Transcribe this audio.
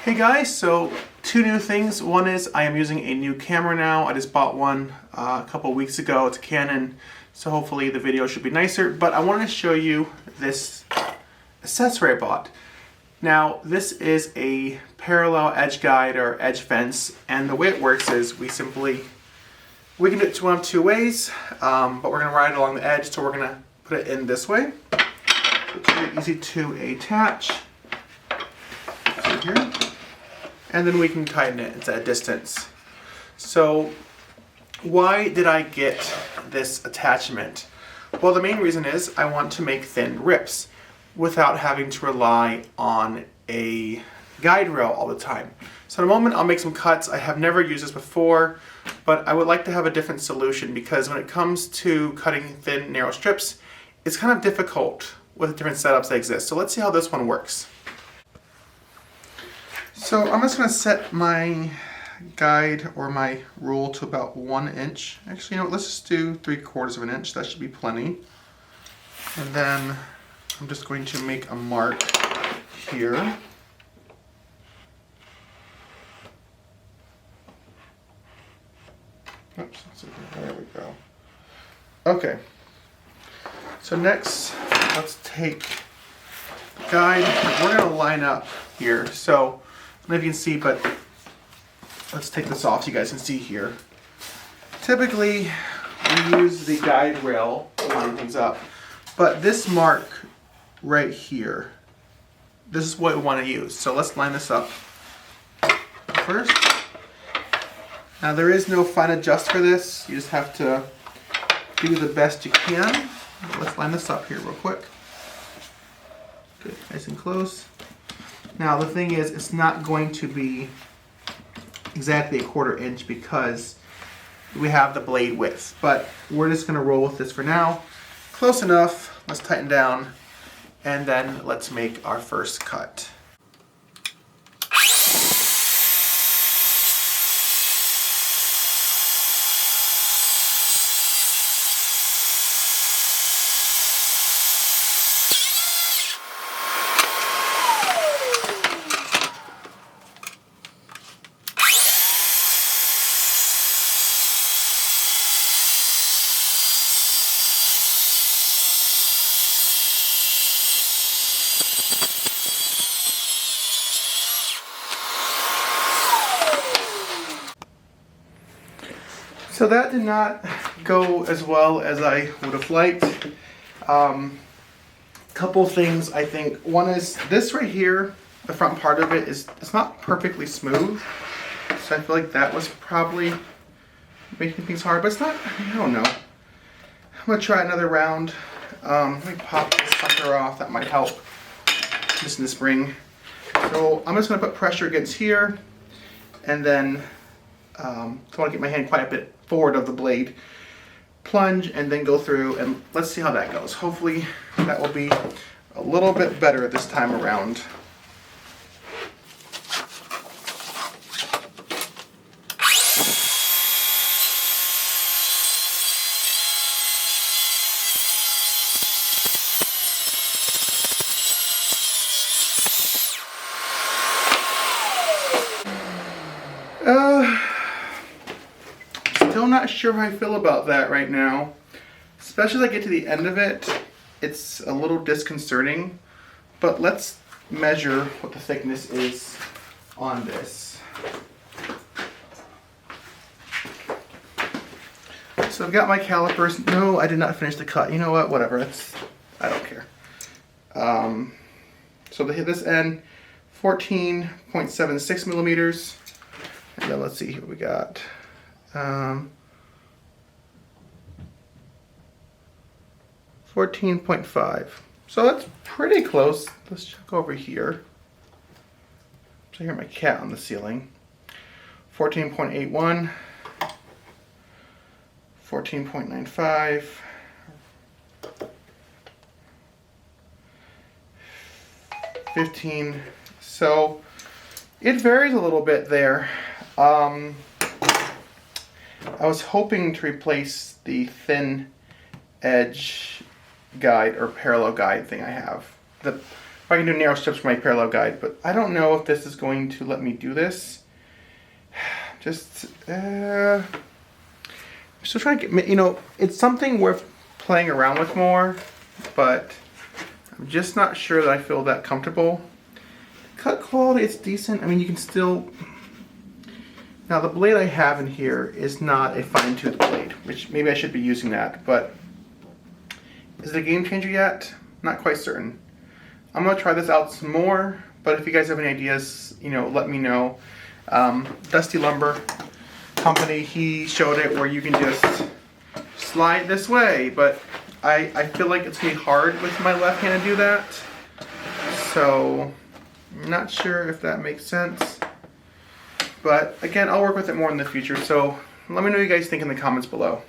Hey guys, so two new things. One is I am using a new camera now. I just bought one a couple weeks ago. It's a Canon, so hopefully the video should be nicer. But I wanted to show you this accessory I bought. Now this is a parallel edge guide or edge fence, and the way it works is we can do it one of two ways, but we're going to ride it along the edge, so we're going to put it in this way. It's very easy to attach. So here. And then we can tighten it. It's at a distance. So why did I get this attachment? Well, the main reason is I want to make thin rips without having to rely on a guide rail all the time. So in a moment I'll make some cuts. I have never used this before, but I would like to have a different solution because when it comes to cutting thin, narrow strips, it's kind of difficult with the different setups that exist. So let's see how this one works. So I'm just going to set my guide or my rule to about 1 inch. Actually, you know what, let's just do 3/4 of an inch. That should be plenty. And then I'm just going to make a mark here. Oops, there we go. Okay. So next, let's take the guide. We're going to line up here. So I don't know if you can see, but let's take this off so you guys can see here. Typically, we use the guide rail to line things up, but this mark right here, this is what we want to use. So let's line this up first. Now there is no fine adjust for this. You just have to do the best you can. Let's line this up here real quick. Good, nice and close. Now the thing is, it's not going to be exactly 1/4 inch because we have the blade width, but we're just going to roll with this for now. Close enough. Let's tighten down, and then let's make our first cut. So that did not go as well as I would have liked. Couple things I think. One is this right here, the front part of it it's not perfectly smooth. So I feel like that was probably making things hard, but it's not, I don't know. I'm gonna try another round. Let me pop this sucker off, that might help. Just in the spring. So I'm just gonna put pressure against here, and then I want to get my hand quite a bit forward of the blade, plunge, and then go through, and let's see how that goes. Hopefully that will be a little bit better this time around. Still not sure how I feel about that right now. Especially as I get to the end of it, it's a little disconcerting. But let's measure what the thickness is on this. So I've got my calipers. No, I did not finish the cut. You know what? Whatever. I don't care. So to hit this end, 14.76 millimeters. And then let's see what we got. 14.5. So that's pretty close. Let's check over here. So I hear my cat on the ceiling. 14.81. 14.95. 15. So it varies a little bit there. I was hoping to replace the thin edge guide or parallel guide thing I have. The I can do narrow strips for my parallel guide, but I don't know if this is going to let me do this. Just, I'm still trying to get, you know, it's something worth playing around with more, but I'm just not sure that I feel that comfortable. Cut quality, it's decent. I mean, you can still, now the blade I have in here is not a fine-tooth blade, which maybe I should be using that, but is it a game changer yet? Not quite certain. I'm gonna try this out some more, but if you guys have any ideas, you know, let me know. Dusty Lumber Company, he showed it where you can just slide this way, but I feel like it's gonna be hard with my left hand to do that. So I'm not sure if that makes sense. But again, I'll work with it more in the future. So let me know what you guys think in the comments below.